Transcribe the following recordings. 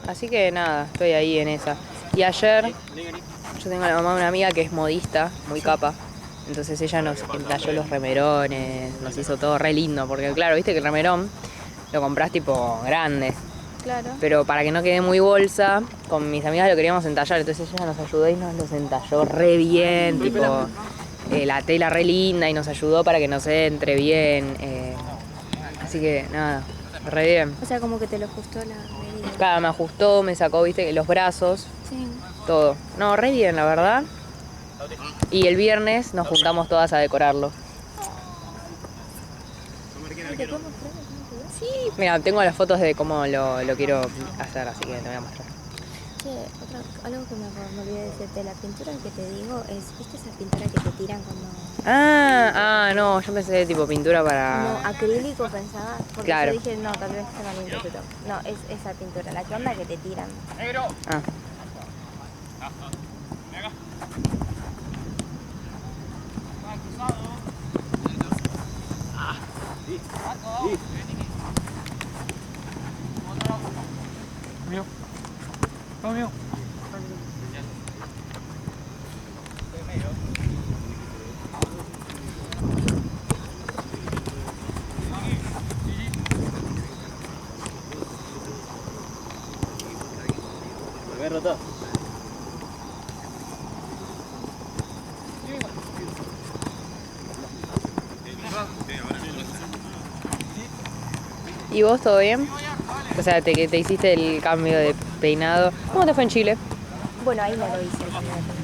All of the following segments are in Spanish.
Así que nada, estoy ahí en esa. Y ayer, yo tengo la mamá de una amiga que es modista, muy capa. Entonces ella nos entalló los remerones, nos hizo todo re lindo. Porque claro, viste que el remerón lo compras tipo grande. Claro. Pero para que no quede muy bolsa, con mis amigas lo queríamos entallar. Entonces ella nos ayudó y nos los entalló re bien. Tipo, la tela re linda y nos ayudó para que nos entre bien. Así que nada, re bien. O sea, como que te lo ajustó la medida. Claro, me ajustó, me sacó, viste, los brazos, Sí. todo. No, re bien, la verdad. Y el viernes nos juntamos todas a decorarlo. Sí, mira, tengo las fotos de cómo lo quiero hacer, así que te voy a mostrar. Che, algo que me olvidé de decirte, la pintura que te digo es, ¿viste esa pintura que te tiran cuando...? No, yo pensé tipo pintura para... No, acrílico pensaba, porque Claro. yo dije, no, tal vez se malinterpretó. No, es esa pintura, la que onda que te tiran. Ah. Mío. Vamos, mío. ¿Y vos todo bien? O sea, te hiciste el cambio de peinado. ¿Cómo te fue en Chile? Bueno, ahí me lo hice el cambio de peinado.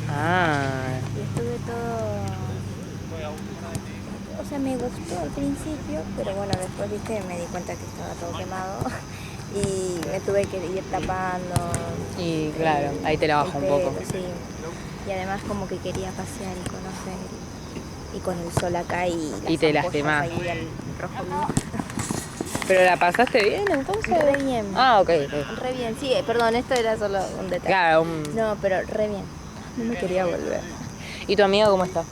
Ah, Y estuve todo... O sea, me gustó al principio, pero bueno, después, viste, me di cuenta que estaba todo quemado. Y me tuve que ir tapando. y claro, ahí te la bajo un poco. Sí. Y además como que quería pasear y conocer. Y con el sol acá y las Y te ampollas lastimás. ahí al rojo vivo. ¿Pero la pasaste bien entonces? Re bien. Ah, ok. Re bien, sí, perdón, esto era solo un detalle. Claro. No, pero re bien. No me quería volver. ¿Y tu amiga cómo está?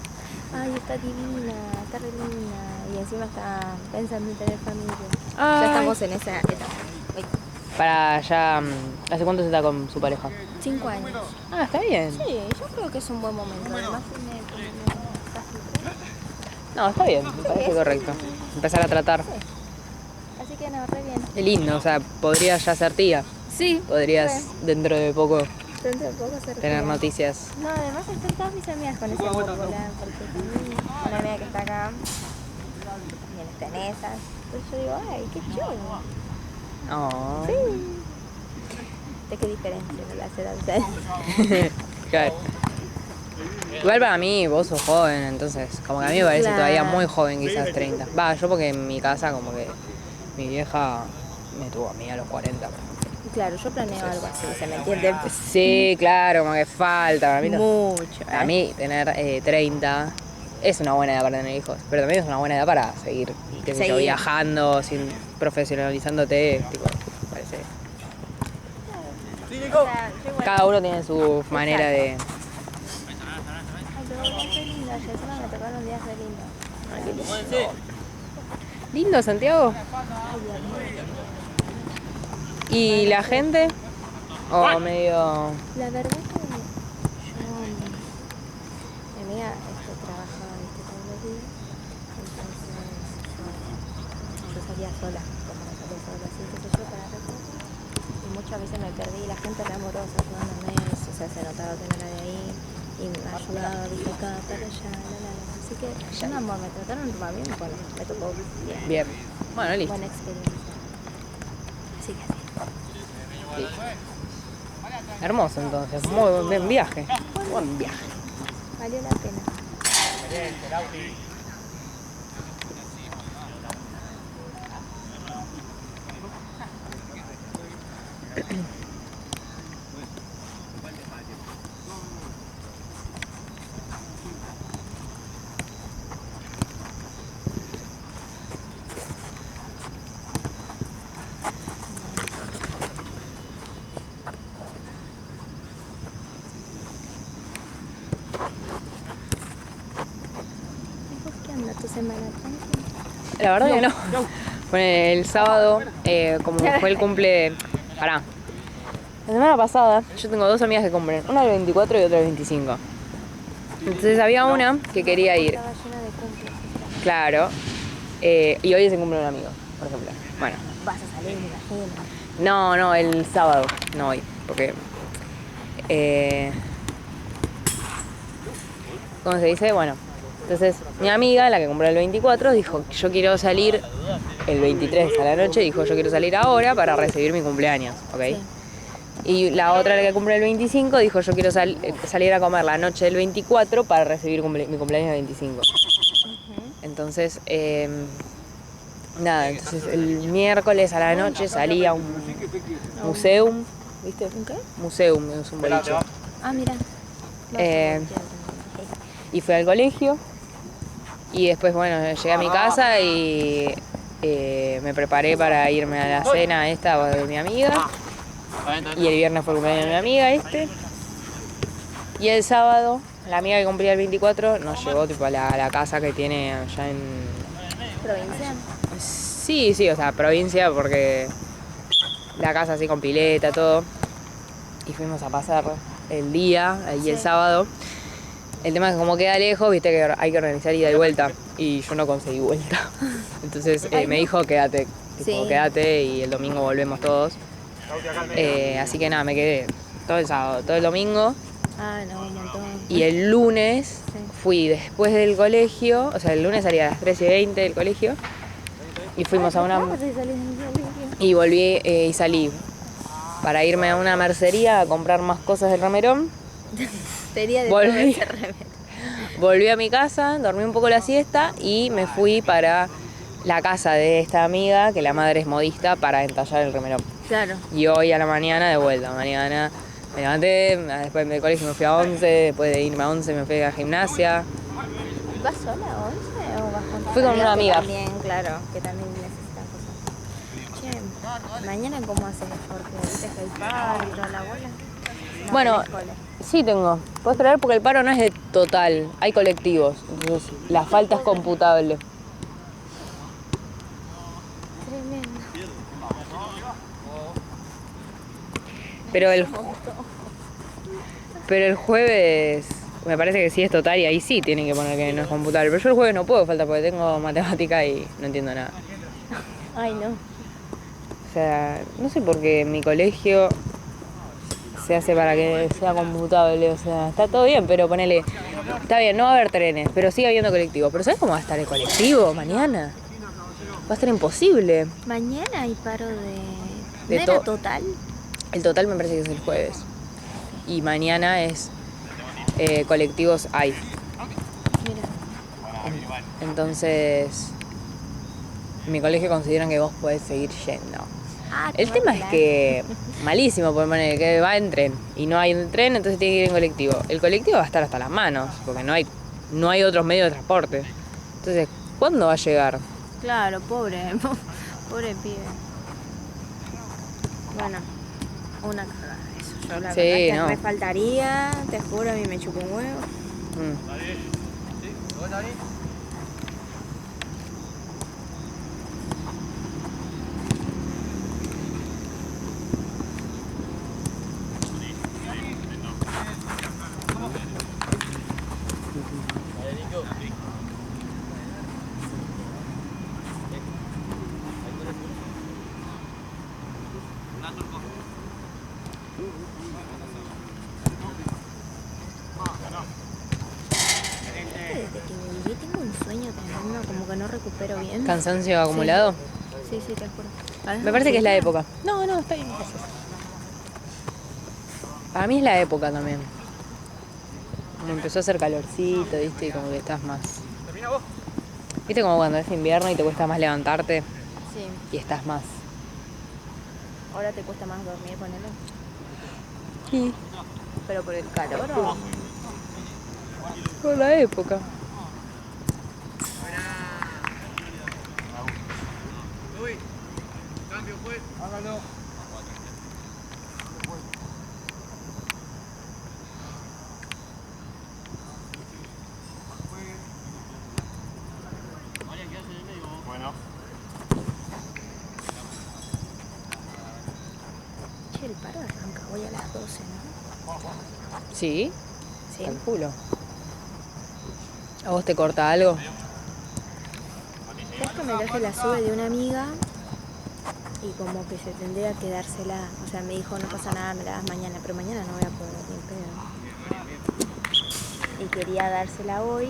Ay, está divina, está re linda. Y encima está pensando en tener familia. Ay. Ya estamos en esa etapa. Ay, Para ya... ¿Hace cuánto se está con su pareja? 5 años. Ah, está bien. Sí, yo creo que es un buen momento. Además tiene como casi 3. No, está bien, me parece correcto. Empezar a tratar. Así que no, re bien. Qué lindo, o sea, podrías ya ser tía. Sí. Podrías dentro de poco Dentro de poco ser tener tía. noticias. No, además están todas mis amigas con ese mood, porque también una amiga que está acá también está en esas. Entonces yo digo, ay, qué chulo. Oh. Sí. ¿De qué diferencia no las edades? Claro. Igual para mí, vos sos joven, entonces, como que a mí me parece Claro. todavía muy joven, quizás 30. Va, yo porque en mi casa, como que mi vieja me tuvo a mí a los 40. Claro, yo planeo algo así, ¿se me entiende? Sí, claro, como que falta. Para mí, Mucho. para mí tener 30 es una buena edad para tener hijos, pero también es una buena edad para seguir, qué sé yo, Seguir. viajando, profesionalizándote, tipo, parece. O sea, yo igual... Cada uno tiene su manera de... Ay, pero qué lindo, ayer encima me tocaron días re lindos. Ay, qué lindo. Lindo, Santiago. ¿Y la gente? O medio... La verdad que yo, mi amiga trabaja todos los días, entonces yo salía sola, como no salía sola, así que yo para recorrer, y muchas veces me perdí, la gente re amorosa ayudándome, o sea, se notaba que no era de ahí, y me ayudaba, dije acá, para allá, así que, un amor, me trataron re bien, bueno, me tocó bien. Bien. Bueno, listo. Buena experiencia. Así que así. Listo. Hermoso entonces, muy buen viaje. Buen viaje. Valió la pena. ¿Y vos qué anda tu semana tranquila? La verdad que no. Bueno, el sábado, como fue el cumple... Pará. La semana pasada yo tengo dos amigas que cumplen, una del 24 y otra del 25. Entonces había una que quería ir. Estaba llena de cumples. Claro. Y hoy es el cumple de un amigo, por ejemplo. Bueno. Vas a salir, me imagino. No, el sábado. No hoy. Porque... ¿cómo se dice? Bueno. Entonces, mi amiga, la que cumple el 24, dijo, yo quiero salir el 23 a la noche. Dijo, yo quiero salir ahora para recibir mi cumpleaños, ¿ok? Sí. Y la otra, la que cumple el 25, dijo, yo quiero salir a comer la noche del 24 para recibir mi cumpleaños del 25. Entonces, nada, entonces el miércoles a la noche salí a un museum, ¿viste? ¿Un qué? Museum, es un boliche. Ah, mira. Y fui al colegio y después, bueno, llegué a mi casa y me preparé para irme a la cena esta de mi amiga. Y el viernes fue el cumpleaños de mi amiga Y el sábado, la amiga que cumplía el 24 nos llevó tipo a la casa que tiene allá en... ¿Provincia? Sí, o sea, provincia, porque la casa así con pileta, todo. Y fuimos a pasar el día, ahí el sábado. El tema es que como queda lejos, viste que hay que organizar ida y vuelta. Y yo no conseguí vuelta. Entonces me dijo, quédate, tipo, quédate y el domingo volvemos todos. Así que nada, me quedé todo el sábado, todo el domingo. Ah, no, un montón. Y el lunes fui después del colegio, o sea, el lunes salí a las 3:20 del colegio. Y fuimos a una... Y volví y salí para irme a una mercería a comprar más cosas del remerón. Volví a mi casa, dormí un poco la siesta y me fui para la casa de esta amiga, que la madre es modista, para entallar el remerón. Claro. Y hoy a la mañana de vuelta. Mañana me levanté, después del colegio me fui a 11, después de irme a 11 me fui a gimnasia. ¿Vas sola a 11 o vas con tu Fui con una amiga. También, claro, que también necesitan cosas. Che, mañana cómo haces, porque viste que el paro y toda la bola. No, Bueno, sí tengo. Puedes creer porque el paro no es de total, hay colectivos, entonces la falta es computable. Tremendo. Pero el jueves me parece que sí es total y ahí sí tienen que poner que no es computable. Pero yo el jueves no puedo faltar porque tengo matemática y no entiendo nada. Ay, no. O sea, no sé por qué en mi colegio se hace para que sea computable. O sea, está todo bien, pero ponele... Está bien, no va a haber trenes, pero sigue habiendo colectivos. Pero ¿sabes cómo va a estar el colectivo mañana? Va a estar imposible. Mañana hay paro de... De ¿No era total? El total me parece que es el jueves. Y mañana es colectivos hay. Mira. Entonces, en mi colegio consideran que vos podés seguir yendo. Ah, El tema es que malísimo, por poner que va en tren y no hay un tren, entonces tiene que ir en colectivo. El colectivo va a estar hasta las manos, porque no hay otros medios de transporte. Entonces, ¿cuándo va a llegar? Claro, pobre pibe. Bueno, una cagada eso. Yo la verdad que me faltaría, te juro, a mí me chupo un huevo. Desde que volví tengo un sueño tremendo, como que no recupero bien. ¿Cansancio acumulado? Sí, te juro. Me parece que es la época. No, está bien. Para mí es la época también. Como empezó a hacer calorcito, ¿viste? Y como que estás más... ¿Viste como cuando es invierno y te cuesta más levantarte? Sí. Y estás más... ¿Ahora te cuesta más dormir, ponele? Sí. ¿Pero por el calor o...? Por la época. Cambio, pues. Hágalo. Bueno. Che, el paro arranca hoy a las 12, ¿no? ¿Sí? Sí. Calculo. ¿A vos te corta algo? Justo me traje la sube de una amiga y como que se tendría que dársela. O sea, me dijo, no pasa nada, me la das mañana, pero mañana no voy a poder ni en pedo. Y quería dársela hoy.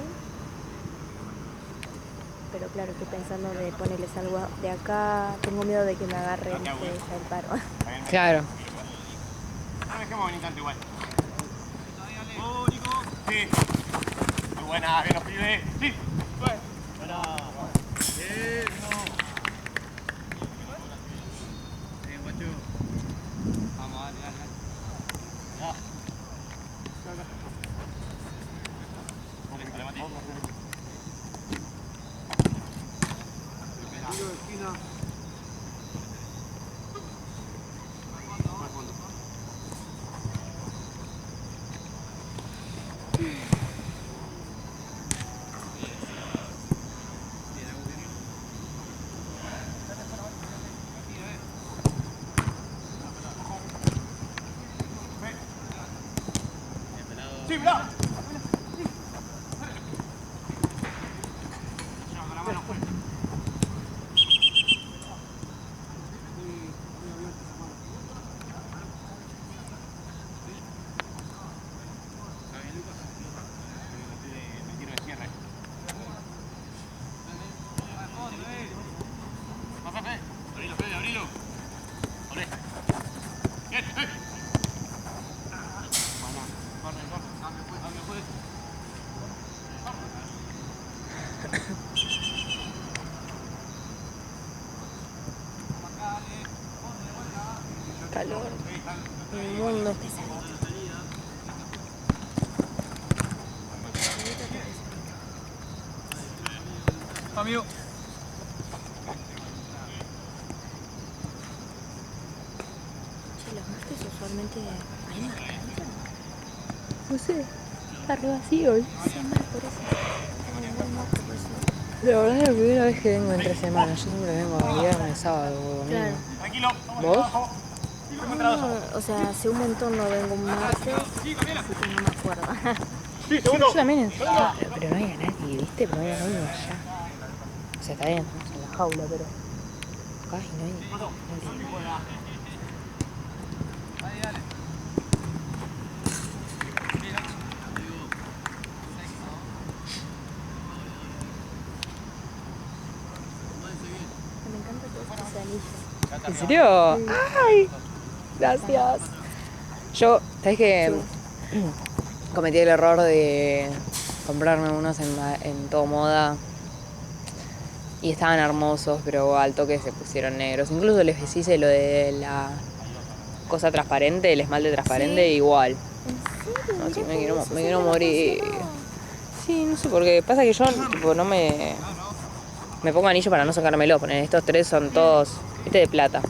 Pero claro, estoy pensando de ponerles algo de acá. Tengo miedo de que me agarre el paro. Claro. Dejemos venir tanto igual. Nico. Sí. Muy buena, bien los pibes. Sí. Buena. Bien. Bien, guacho. Vamos, dale. Ya. Dale, Mati. Tiro de esquina. Sí, mirá. Abrilo. Olé. Bien, Calor. El mundo pesadito. Amigo. Che, los martes usualmente hay más gente. No sé. Está re vacío hoy. Sí, mal por eso. Tengo un buen martes por eso. La verdad es la primera vez que vengo entre semanas. Yo siempre vengo a viernes, sábado o domingo. Claro. Tranquilo. ¿Vos? No, o sea, hace un montón no vengo un martes, así que no me acuerdo. Sí, segundo. Yo también pero no hay a nadie, ¿viste? Pero no hay a nadie allá. O sea, está bien, estamos en la jaula, pero... Ay, no hay nadie. Me encanta todo este anillo. ¿En serio? ¡Ay! Gracias. Yo, ¿sabes qué? Cometí el error de comprarme unos en Todo Moda y estaban hermosos, pero al toque se pusieron negros. Incluso les hice lo de la cosa transparente, el esmalte transparente, Sí. igual. ¿En serio? No, sí, Mirá me que quiero, eso me sí quiero no me morir. funcionó. Sí, no sé por qué. Pasa que yo tipo, no me pongo anillo para no sacármelo. Poner estos tres son todos, de plata.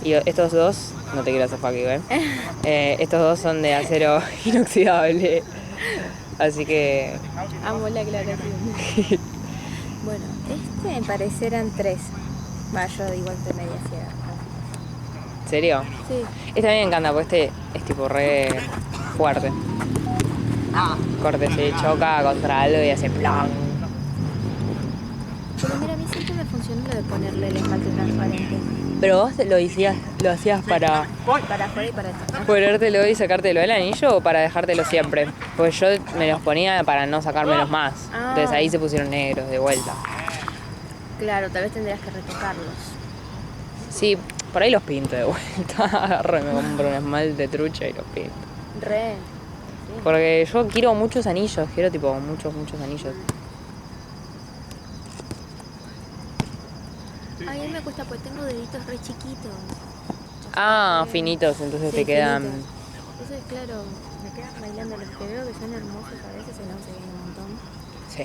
Y estos dos, no te quiero hacer fuck, estos dos son de acero inoxidable. Así que... Amo la aclaración. Bueno, en parecer eran 3. Va, yo igual te media ciega. ¿En serio? Sí. Este a mí me encanta porque este es tipo re fuerte. Corte, se choca contra algo y hace plan. Pero mira, a mí siempre me funcionó lo de ponerle el esmalte transparente. Pero vos lo hacías para Para afuera y para adentro. ponértelo y sacártelo del anillo o para dejártelo siempre. Pues yo me los ponía para no sacármelos más. Entonces ahí se pusieron negros de vuelta. Claro, tal vez tendrías que retocarlos. Sí, por ahí los pinto de vuelta. Agarro y me compro un esmalte trucha y los pinto. Re. Porque yo quiero muchos anillos, quiero tipo muchos anillos. Ay, a mí me cuesta porque tengo deditos re chiquitos. Ah, finitos, entonces Sí, te quedan... finitos. Entonces, claro, me quedan bailando los que veo que son hermosos a veces, se los ven un montón. Sí.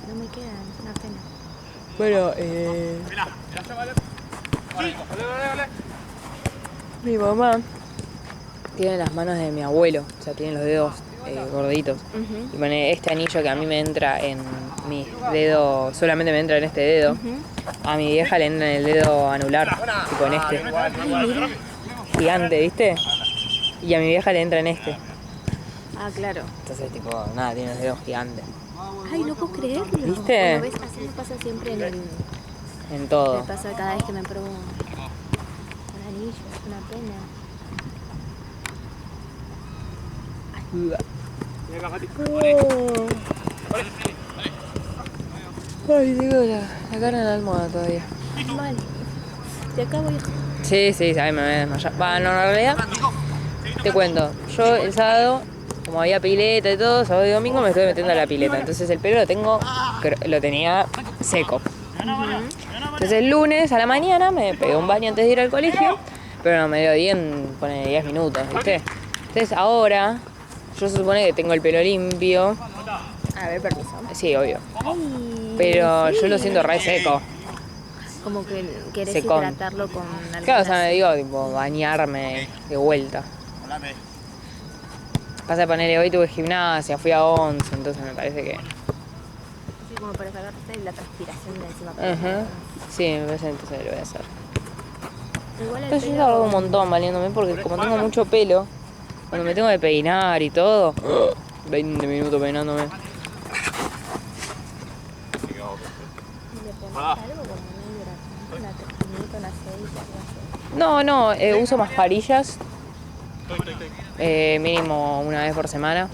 No me quedan, es una pena. Bueno, mi mamá tiene las manos de mi abuelo, o sea, tiene los dedos gorditos. Y pone este anillo que a mí me entra en mis dedos, solamente me entra en este dedo. A mi vieja le entra en el dedo anular, tipo en este. Ay, mira. gigante, ¿viste? Y a mi vieja le entra en este. Ah, claro. Entonces, tipo, nada, tiene los dedos gigantes. Ay, no puedo creerlo. ¿Viste? Bueno, ves, así me pasa siempre En todo. Me pasa cada vez que me pruebo un anillo, es una pena. Ay, tengo la cara en la almohada todavía. Mal. Te acabo, hijo. Sí, me voy a desmayar. Va, no, en realidad, te cuento. Yo el sábado, como había pileta y todo, sábado y domingo me estuve metiendo a la pileta. Entonces el pelo lo tenía seco. Entonces el lunes a la mañana me pegué un baño antes de ir al colegio, pero no me dio bien, pone 10 minutos, ¿viste? Entonces ahora, yo se supone que tengo el pelo limpio. A ver, permiso. Sí, obvio. Ay, Pero sí. yo lo siento re seco. Como que querés Secón. hidratarlo con algo. Claro, o sea, me digo, tipo, bañarme de vuelta. Pasa de ponerle, hoy tuve gimnasia, fui a 11, entonces me parece que... Sí, como para sacarte la transpiración de encima. Ajá. Sí, me parece entonces lo voy a hacer. Igual el Entonces yo pelo... tardo un montón valiéndome porque como tengo mucho pelo, cuando me tengo que peinar y todo, 20 minutos peinándome. ¿Le pones algo como no hidratante? Una cremita, un aceite, algo así. No, uso mascarillas, mínimo una vez por semana.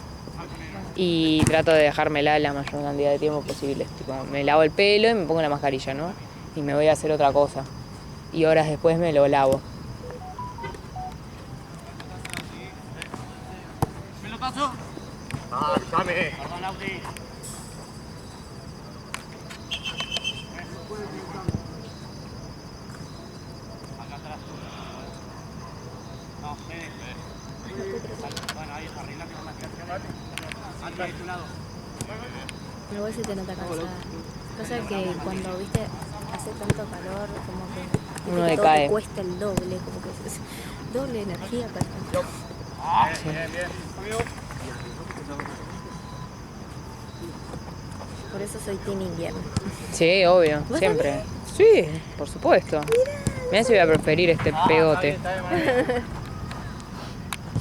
Y trato de dejármela la mayor cantidad de tiempo posible. Tipo, me lavo el pelo y me pongo la mascarilla, ¿no? Y me voy a hacer otra cosa. Y horas después me lo lavo. Pelotazo. Ah, dame. Perdón, Lauti. Acá atrás. No, bueno, ahí está, arreglate con las canciones. Aquí de tu lado. Igual se te nota cansada. Pasa que cuando, viste, hace tanto calor, como que... viste Uno que todo decae. te cuesta el doble, como que es doble energía para... Bien, bien. Amigo. Por eso soy team invierno. Sí, obvio, ¿Vos siempre. Sí, por supuesto. Mirá si voy a preferir este pegote.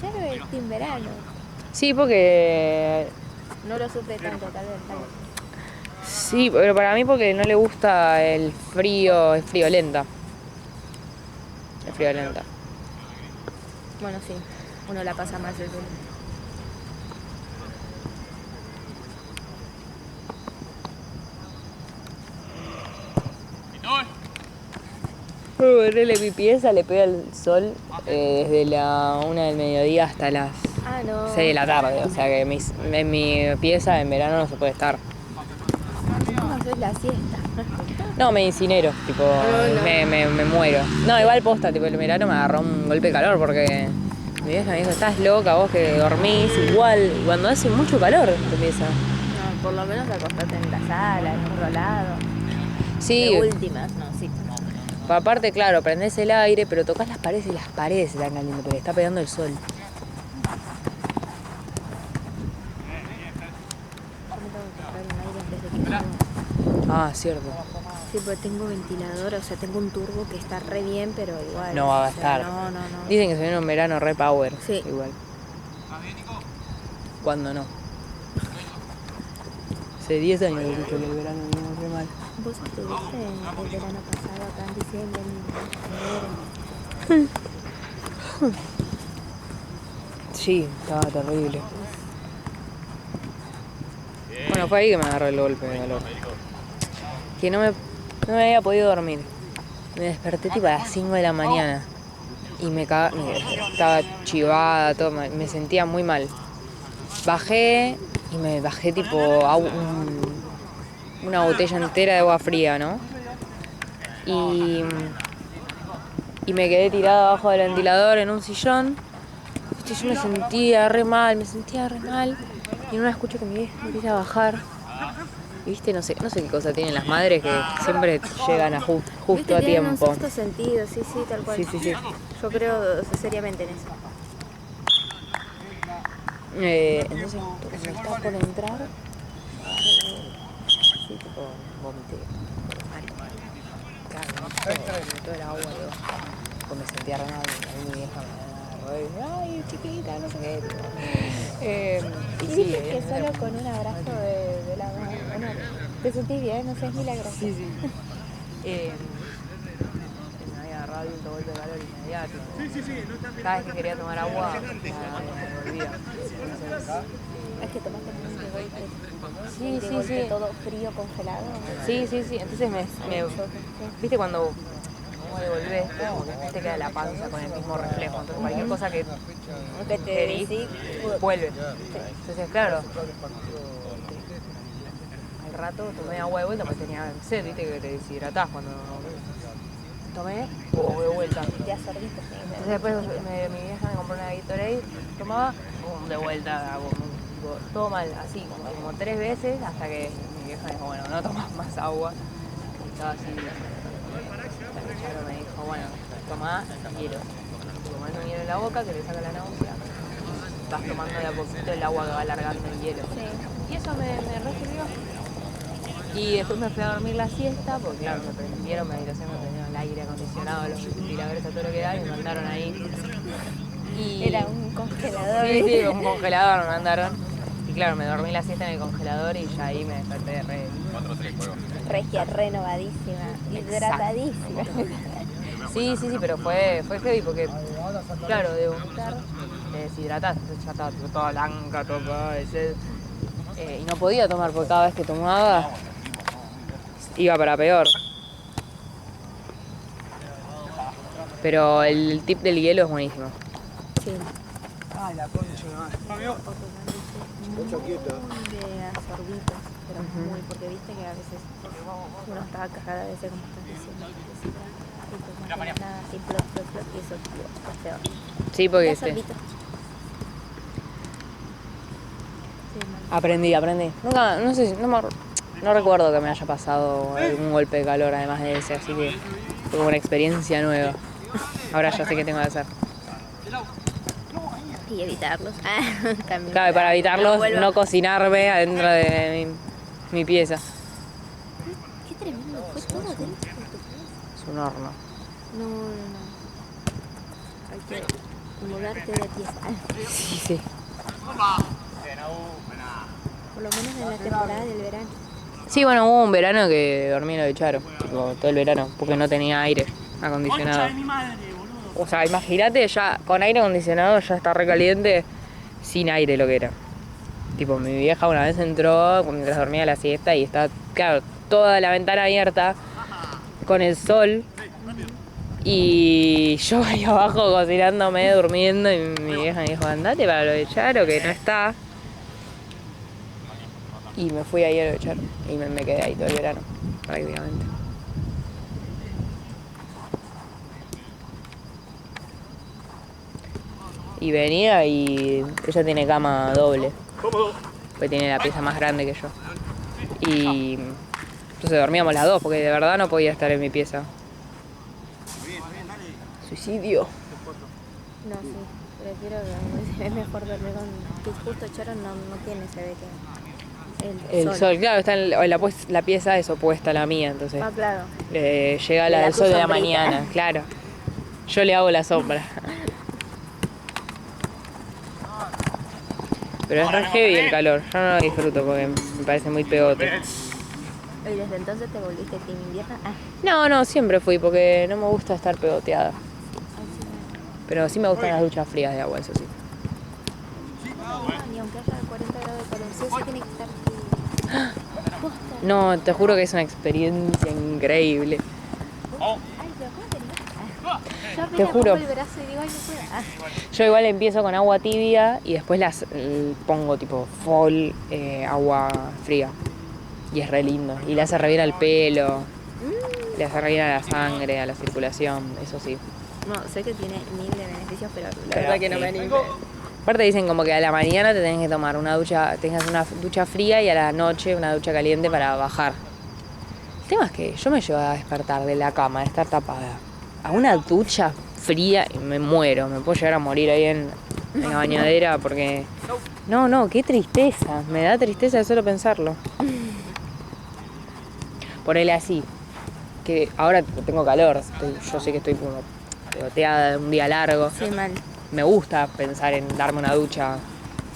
Ya no es team verano. Sí, porque... No lo sufre tanto, tal vez. Sí, pero para mí porque no le gusta el frío, es friolenta. Es friolenta. Bueno, sí. Uno la pasa más el verano. Ponerle mi pieza, le pega el sol desde la 1 del mediodía hasta las Ah, no. 6 de la tarde. O sea que en mi pieza en verano no se puede estar. ¿Cómo haces la siesta? No, me incinero, tipo, No. me muero. No, igual posta, tipo, el verano me agarró un golpe de calor porque mi vieja me dijo, estás loca vos que dormís igual. Y cuando hace mucho calor te empieza. No, por lo menos acostarte en la sala, en otro lado. Sí, De últimas, no, sí. aparte, claro, prendés el aire, pero tocas las paredes y las paredes se están calientes porque está pegando el sol. Yo me tengo que comprar un aire antes de que llegue. Ah, cierto. Sí, porque tengo ventilador, o sea, tengo un turbo que está re bien, pero igual. No va a o sea, gastar. no. Dicen que se viene un verano re power. Sí. Igual. ¿Cuándo no? Hace 10 años que escucho que el verano viene re mal. ¿Vos estuviste el verano pasado acá en diciembre, en enero? Sí, estaba terrible. Bueno, fue ahí que me agarró el golpe de calor. Que no me había podido dormir. Me desperté tipo a las 5 de la mañana. Y estaba chivada, todo, me sentía muy mal. Bajé y me bajé tipo una botella entera de agua fría, ¿no? Y me quedé tirada abajo del ventilador en un sillón. Viste, yo me sentía re mal. Y en una escucho que mi vieja me empieza a bajar. Y viste, no sé qué cosa tienen las madres que siempre llegan a justo ¿Viste? a Tienen un tiempo. sexto sentido, sí, tal cual. Sí. Yo creo seriamente en eso. Entonces, cuando estaba por entrar, sí, tipo, vomité. Claro, todo el agua, todo. Pues me sentía re mal, a mí mi vieja me agarró y me dijo, ay, chiquita, no sé qué. Y Y sí, dices que evidentemente solo con un abrazo de la mano, bueno, te sentís bien, no sé, es milagroso. sí, sí. Me había agarrado y un golpe de calor inmediato. Cada vez que quería tomar agua, me volvía. Entonces, Es que tomaste un de golpe, sí, de sí, golpe sí. todo frío, congelado. Sí, sí, sí. Entonces viste cuando devolvés, como que te queda la panza con el mismo reflejo. Entonces cualquier cosa que Que te querís, decís, vuelve. Entonces, claro, al rato tomé agua de vuelta, pues tenía sed, viste que te deshidratás cuando tomé de vuelta. ya sorbito. Entonces después mi vieja me compró una Gatorade, tomaba, de vuelta, todo mal, así, como 3 veces, hasta que mi vieja me dijo, bueno, no tomas más agua. Y estaba así, hasta que Charo me dijo, bueno, tomá hielo. Tomando hielo en la boca, que le saca la náusea. Vas tomando de a poquito el agua que va alargando el hielo. Sí. Y eso me re sirvió. Y después me fui a dormir la siesta, porque claro, me prendieron mi habitación, me prendieron el aire acondicionado, los ventiladores, a todo lo que da, y me mandaron ahí. Y Era un congelador. sí, sí, un congelador me mandaron. Y claro, me dormí la siesta en el congelador y ya ahí me desperté re... Regia, renovadísima, hidratadísima. Sí, sí, sí, pero fue heavy porque, claro, de vomitar, te deshidratás, entonces ya estaba toda blanca, toda de sed. Y no podía tomar porque cada vez que tomaba iba para peor. Pero el tip del hielo es buenísimo. Sí. Ay, la concha, madre. Mucho quieto. De sorbitos, pero muy, porque viste que a veces uno está cagada, a veces como estás diciendo, y no tomas nada así, plop, plop, plop, y eso es peor. Sí, porque Ya sorbito. aprendí. Nunca, no sé, no recuerdo que me haya pasado algún golpe de calor además de ese, así que fue como una experiencia nueva. Ahora ya sé qué tengo que hacer. Y evitarlos. También. Claro, para evitarlos, vuelva. no cocinarme adentro de mi pieza. Qué tremendo, fue todo dentro de tu pieza. Es un horno. No. Hay que mudarte de pieza. Sí, sí. Por lo menos en la temporada del verano. Sí, bueno, hubo un verano que dormí en lo de Charo, tipo, todo el verano, porque no tenía aire acondicionado. O sea, imagínate, ya con aire acondicionado ya está recaliente, sin aire lo que era. Tipo, mi vieja una vez entró mientras dormía la siesta y está, claro, toda la ventana abierta con el sol. Y yo ahí abajo cocinándome, durmiendo, y mi vieja me dijo, andate para lo de Charo, que no está. Y me fui ahí a lo de Charo, y me quedé ahí todo el verano, prácticamente. Y venía y ella tiene cama doble, porque tiene la pieza más grande que yo. Y entonces dormíamos las dos, porque de verdad no podía estar en mi pieza. Suicidio. No, sí, prefiero que es mejor dormir con. Que justo Charo no tiene, se ve que. El sol, claro, está en la pieza es opuesta a la mía, entonces Ah, claro. llega la Le da del tu sol de la sombrita. mañana, claro. Yo le hago la sombra. Pero es re heavy el calor, yo no lo disfruto porque me parece muy pegote. ¿Y desde entonces te volviste team invierno? No, siempre fui porque no me gusta estar pegoteada. Pero sí me gustan las duchas frías de agua, eso sí. Ni aunque haya 40 grados de calor, sí o sí tiene que estar frío. No, te juro que es una experiencia increíble. Ay, pero ¿cómo te Yo apenas Te juro. pongo el brazo y digo, ay, no puedo. Yo igual empiezo con agua tibia y después las pongo tipo full agua fría. Y es re lindo. Y le hace re bien al pelo, le hace re bien a la sangre, a la circulación, eso sí. No, sé que tiene mil de beneficios, pero la verdad que no me animo. Aparte dicen como que a la mañana te tenés que tomar una ducha fría y a la noche una ducha caliente para bajar. El tema es que yo me llevo a despertar de la cama, de estar tapada, a una ducha fría y me muero. Me puedo llegar a morir ahí en la bañadera porque... No, qué tristeza. Me da tristeza de solo pensarlo. Ponele así, que ahora tengo calor, yo sé que estoy como pegoteada de un día largo. Sí, mal. Me gusta pensar en darme una ducha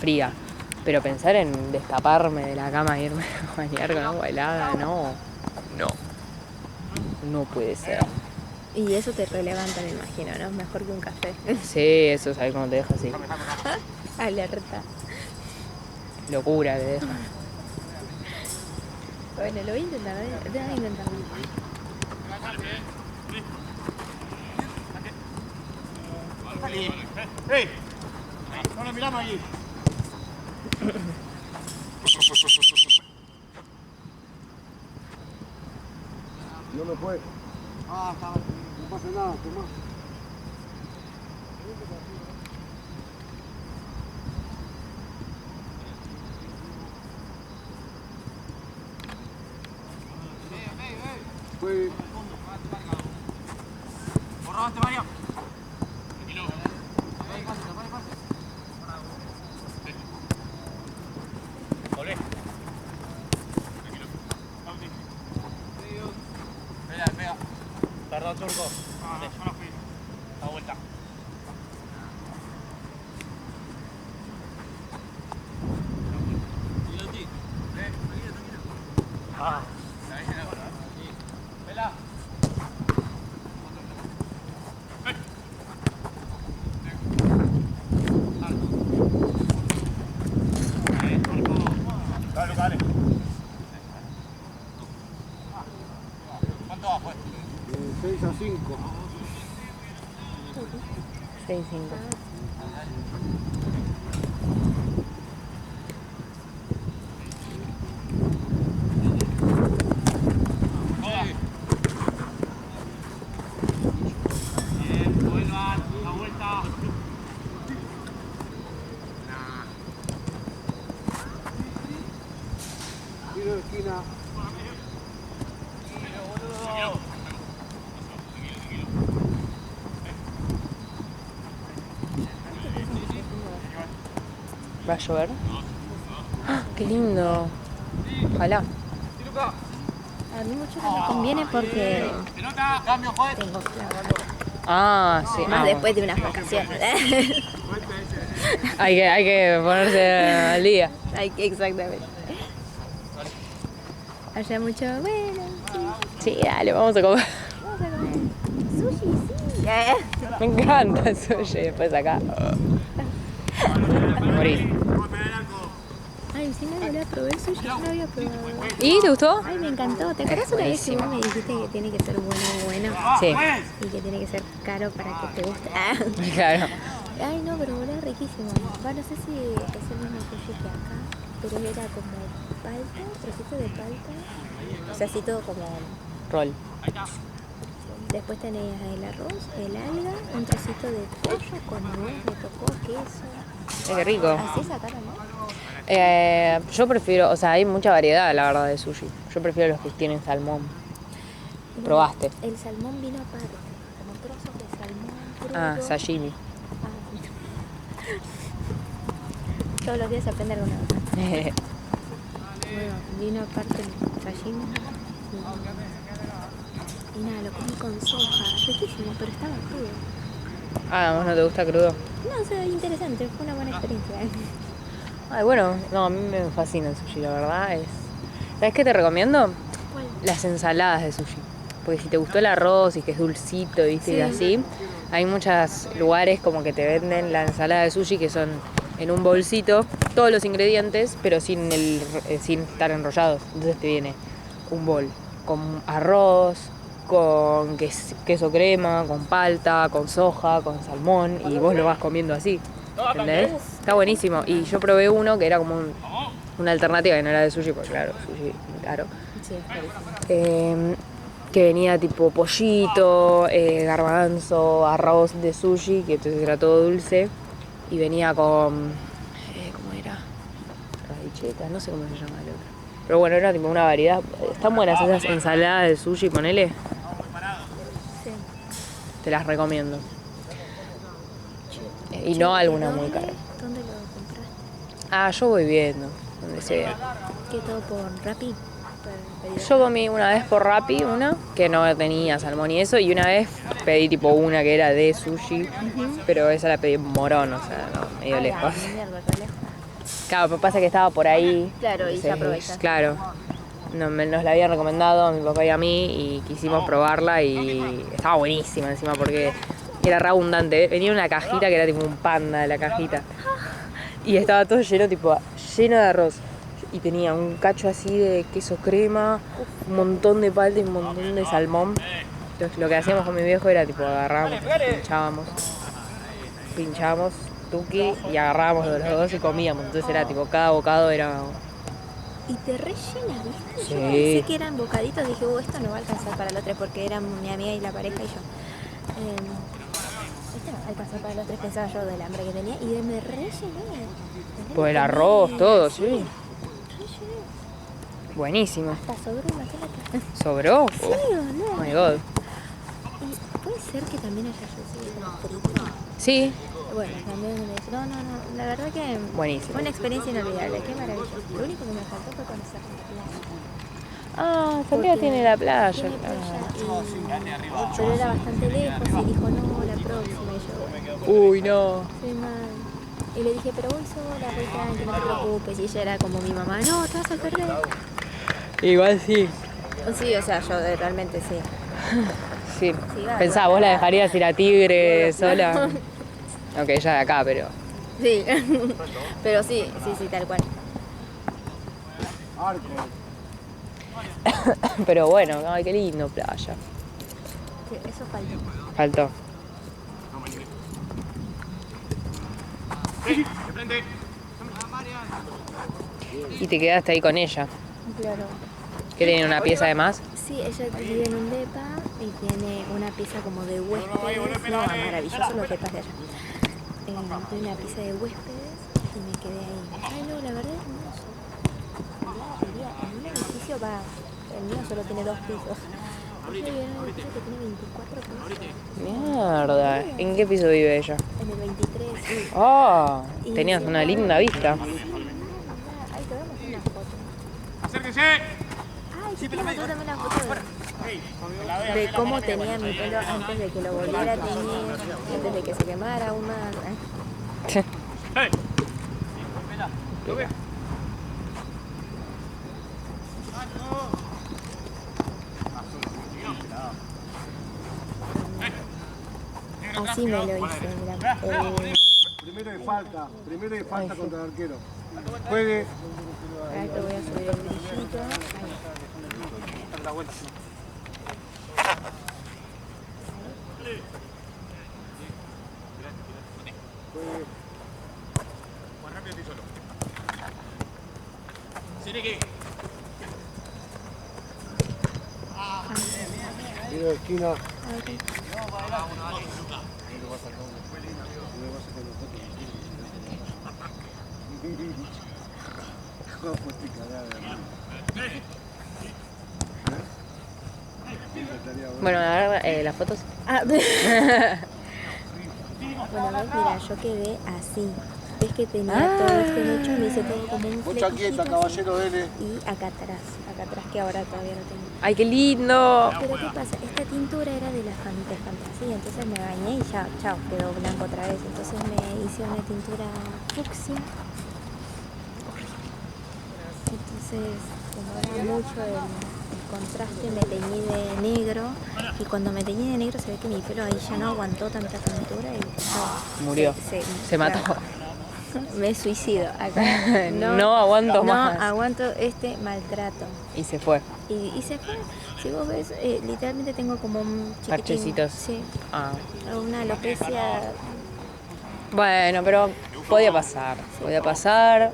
fría, pero pensar en destaparme de la cama e irme a bañar con agua helada, no. No puede ser. Y eso te relevanta, me imagino, ¿no? Mejor que un café. Sí, eso, ¿sabes cómo te deja así? Alerta. Locura te deja. Bueno, lo voy a intentar, voy a intentarlo. ¡Ey! No lo miramos allí. No me puede. Ah, está. No pasa nada, Tomás. Fue. Borraste, María. Olé. Pega. Perdón, Turco. No, yo no fui. Da vuelta. Ah. Vela. Dale, dale. ¿Cuánto va, pues? 6-5. 6-5. Bien, vuelvan. La vuelta. Tiro de esquina. ¿Va a llover? ¡Ah, qué lindo! Ojalá. A mí mucho no me conviene porque Pelota, cambio, juez. tengo clavo. Ah, sí. Más ah, después de unas vacaciones. Hay que ponerse al día. Exactamente. Haya mucho, bueno, sí, Sí, dale, vamos a comer. vamos a comer. Sushi, sí. Me encanta el sushi. Después acá. Morir. Ay, sí, no lo probé el sushi, yo lo había probado. ¿Y te gustó? Ay, me encantó. ¿Te acuerdas una vez que vos me dijiste que tiene que ser bueno Sí, y que tiene que ser caro para que te guste? claro. Ay, no, pero era riquísimo. Va, no sé si es el mismo sushi que acá, pero era como palta, trocito de palta. O sea, así todo como... Roll. Después tenés el arroz, el alga, un trocito de pollo con nuez, me tocó queso. Qué rico. Así es acá, ¿no? Yo prefiero, o sea, hay mucha variedad, la verdad, de sushi. Yo prefiero los que tienen salmón. ¿Probaste? El salmón vino aparte, como trozos de salmón crudo. Ah, sashimi. Todos los días se aprende alguna cosa. Bueno, vino aparte el sashimi. Y nada, lo comí con soja, riquísimo, pero estaba crudo. Ah, ¿a vos no te gusta crudo? No, o sea, interesante, fue una buena experiencia. Ay, bueno, no, a mí me fascina el sushi, la verdad es... ¿Sabes qué te recomiendo? ¿Cuál? Las ensaladas de sushi. Porque si te gustó el arroz y que es dulcito, ¿viste? Y así, hay muchos lugares como que te venden la ensalada de sushi que son en un bolsito, todos los ingredientes, pero sin estar enrollados. Entonces te viene un bol con arroz, con queso crema, con palta, con soja, con salmón, y vos lo vas comiendo así. ¿Entendés? Está buenísimo. Y yo probé uno que era como una alternativa, que no era de sushi, porque claro, sushi caro. Sí, es carísimo. Que venía tipo pollito, garbanzo, arroz de sushi, que entonces era todo dulce. Y venía con... ¿cómo era? Radicheta, no sé cómo se llama el otro. Pero bueno, era tipo una variedad. Están buenas esas ensaladas de sushi, ponele. Sí. Te las recomiendo. Y no alguna muy cara. ¿Dónde lo compraste? Ah, yo voy viendo, donde sea. ¿Qué todo por Rappi? Yo comí una vez por Rappi, una que no tenía salmón y eso, y una vez pedí tipo una que era de sushi, pero esa la pedí en Morón, o sea, no, medio lejos. Claro, pero pasa que estaba por ahí. Claro, y se aprovecha. Claro. Nos la habían recomendado a mi papá y a mí y quisimos probarla y estaba buenísima encima porque era re abundante. Venía una cajita que era tipo un panda de la cajita. Y estaba todo lleno, tipo, lleno de arroz. Y tenía un cacho así de queso crema, un montón de palta y un montón de salmón. Entonces lo que hacíamos con mi viejo era tipo agarrábamos, pinchábamos tuki y agarrábamos los dos y comíamos. Entonces era tipo, cada bocado era... Y te rellena, ¿viste? Sí. Yo pensé que eran bocaditos, dije, esto no va a alcanzar para los tres porque eran mi amiga y la pareja y yo. Esto no va a alcanzar para los tres, pensaba yo del hambre que tenía y me rellené. Pues el arroz, todo, sí. Buenísimo. Hasta sobró, imagínate. ¿Sobró? Sí o no. Oh my god. Y puede ser que también haya recibido frito. Sí. Bueno, también no, la verdad que Buenísimo. fue una experiencia inolvidable, qué maravilloso. Lo único que me faltó fue conocer la playa. Ah, Santiago tiene la playa. Tiene claro. playa pero era bastante lejos y dijo, no, la próxima. Y yo, Uy, no. soy mal. Y le dije, pero voy sola, voy tranqui, no te preocupes. Y ella era como mi mamá, no, te vas a perder. Igual sí. Sí, o sea, yo realmente sí. Sí. Sí, va, Pensá, bueno, vos la va. dejarías ir a Tigre sola. Aunque ella de acá, pero. Sí, pero sí, tal cual. Arco. Pero bueno, ay, qué lindo playa. Sí, eso faltó. Faltó. Sí, de frente. Y te quedaste ahí con ella. Claro. ¿Que tiene una pieza de más? Sí, ella vive en un depa y tiene una pieza como de huéspedes. No, maravilloso los depas de allá. Tiene una pieza de huéspedes y me quedé ahí. Ay, no, la verdad es hermoso. En un edificio el mío solo tiene 2 pisos. Ella vive en un edificio que tiene 24 pisos. Mierda. ¿En qué piso vive ella? En el 23, sí. Oh, Y tenías sí, una linda vista. Sí, ahí te vamos a hacer una foto. Acérquense. Ay, sí, tengo también la foto de cómo tenía mi pelo antes de que lo volviera a teñir, antes de que se quemara aún más. Hey. ¿Lo ves? Así me lo hice, mira. Primero de falta contra el arquero. Juegue. Ahora te voy a subir el brillito. Más rápido estoy solo. Tiene que. Tiro de esquina. Bueno, a ver las fotos. Bueno, ves, mira, yo quedé así. Ves que tenía todo este hecho, me hice todo como un Mucha quieta, flequillito caballero L. así, y acá atrás que ahora todavía no tengo. ¡Ay, qué lindo! Pero ¿qué pasa? Esta tintura era de la fantasía, entonces me bañé y ya, chao, quedó blanco otra vez. Entonces me hice una tintura fucsia. Entonces, como era mucho el contraste, me teñí de negro. Y cuando me teñí de negro se ve que mi pelo ahí ya no aguantó tanta tintura y chao. Murió. Se mató. Me suicido acá. No aguanto más. No aguanto este maltrato. Y se fue. Y se fue. Si vos ves, literalmente tengo como un chiquitín. Parchecitos. Sí. Ah. Una alopecia. Bueno, pero podía pasar. Podía pasar.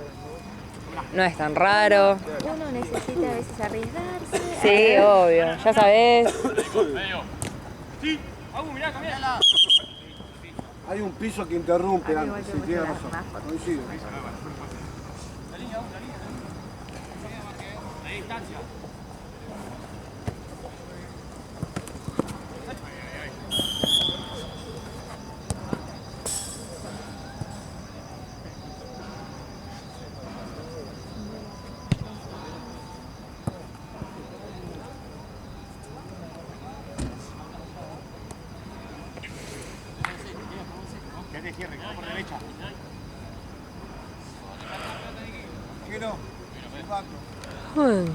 No es tan raro. Uno necesita a veces arriesgarse. Sí, obvio. Ya sabés. Sí. Vamos, mirá, cambiala. Hay un piso que interrumpe Ay, antes, igual sí, que tiene mucho razón. más fotos. Coincido. La distancia. Que te cierre, que va por derecha. Quiero. Impacto. Uy.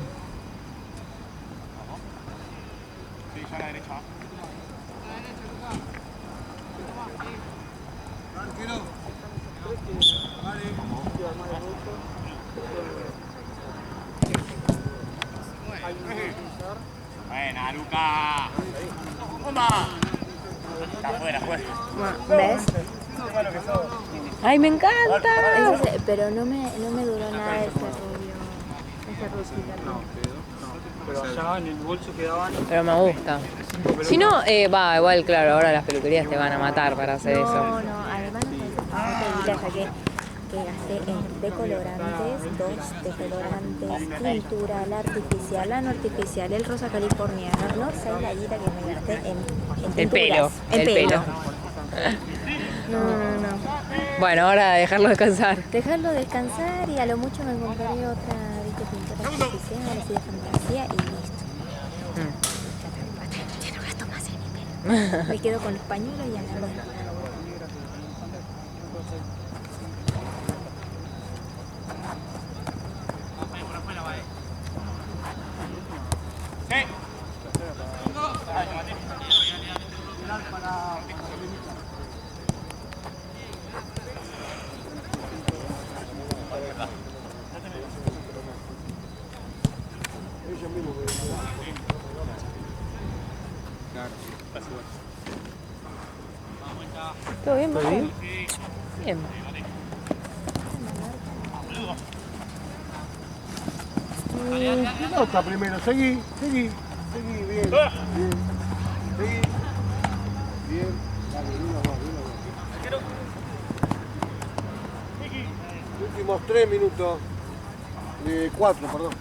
Sí, ya a la derecha. Arquero. Vale. Buena, Luca. ¡Toma! Está afuera, afuera. ¿Ves? Qué malo que sos. ¡Ay, me encanta! Pero no me duró nada ese rubio. Ese rubio. Pero allá en el bolso quedaban. Pero me gusta. Si no, va, igual, claro, ahora las peluquerías te van a matar para hacer eso. No, además no te diría que gasté en decolorantes, 2 decolorantes, tintura, la artificial, la no artificial, el rosa californiano, no sé la guita que me gasté en El pelo, tinturas, en el pelo. No. Bueno, ahora dejarlo descansar. Dejarlo descansar y a lo mucho me compraré otra, viste, pintura artificial, así de fantasía y listo. Ya no gasto más en mi pelo. Me quedo con los pañuelos y a la luz. ¿Todo bien, papá? Bien. Nota primero, seguí, bien, bien. Seguí. Bien, dale, uno más. Últimos 3 minutos. 4, perdón.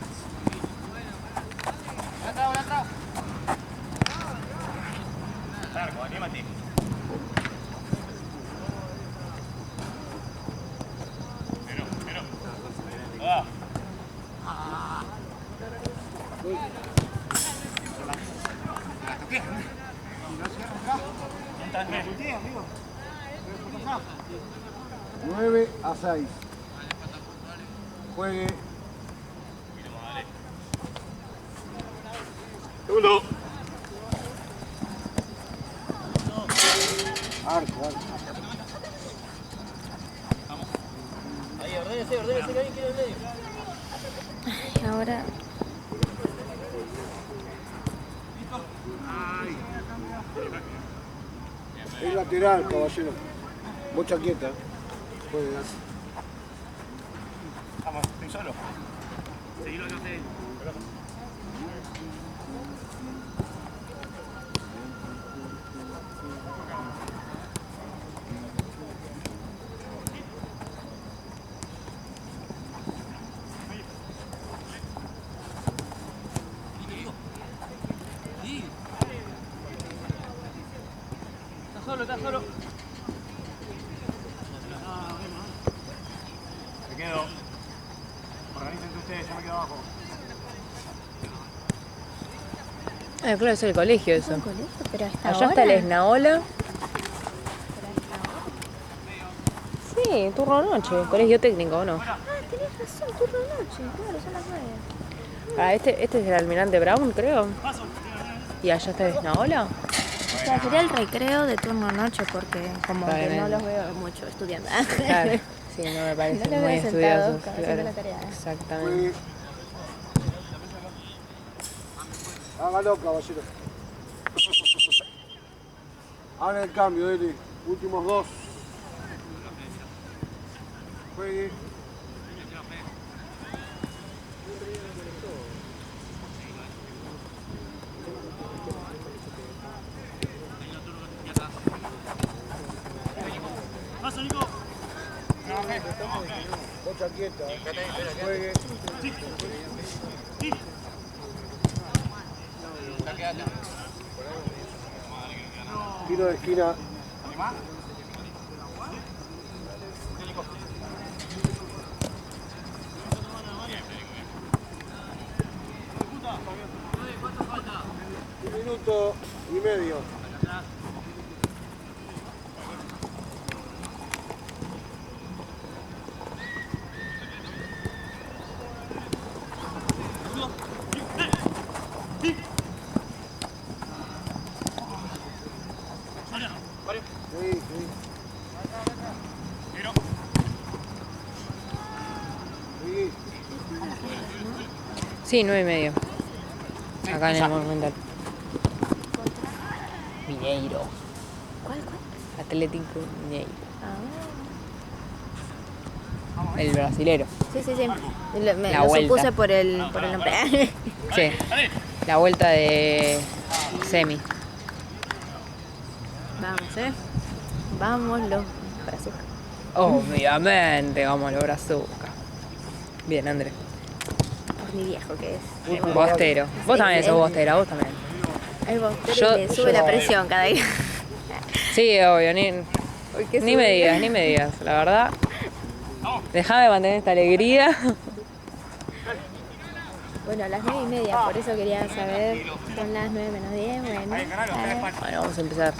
Largo, anímate. Pero. La toqué. No cierro acá. La puteé, amigo. 9-6. Juegue. Segundo. Arco. Ahí, ordénese, que alguien quiere el medio. Y ahora Es lateral, caballero. Bocha quieta. Puede dar. Vamos, estoy solo. Seguilo, no sé. Está solo. Me quedo. Organícense ustedes, yo me quedo abajo. Ah, claro, es el colegio es eso. un colegio, pero hasta Allá ahora. está el Esnaola. Sí, turno noche, colegio técnico, ¿o no? Ah, tenés razón, turno noche, claro, son las 9. Ah, este es el Almirante Brown, creo. ¿Y allá está el Esnaola? O sea, sería el recreo de turno noche porque como que no Probablemente. los veo mucho estudiando. Claro. Sí, no me parece No los muy veo estudiosos. sentados haciendo la tarea. Exactamente. Hágalo, caballero. Ahora el cambio, Eli. Últimos 2. Juegue. Bocha quieta. Juegue. Tiro de esquina. Un minuto y medio. Sí, 9:30. Acá en el Monumental. Mineiro. ¿Cuál? Atlético Mineiro. Ah, El brasilero. sí. Me La lo vuelta. supuse por el nombre. Sí. La vuelta de semi. Vamos, Vamos los brazucas. Obviamente, vamos a los brazucas. Bien, Andrés. Por mi viejo que es. Bostero. Vos Sí, también sí. sos bostera, vos también. El bostero Yo- le sube la presión cada día. Sí, obvio, ni ¿Qué me sube? digas, ni me digas, la verdad. Dejame mantener esta alegría. Bueno, a las 9:30, por eso quería saber. Son las 9 menos 10, bueno. Bueno, vamos a empezar.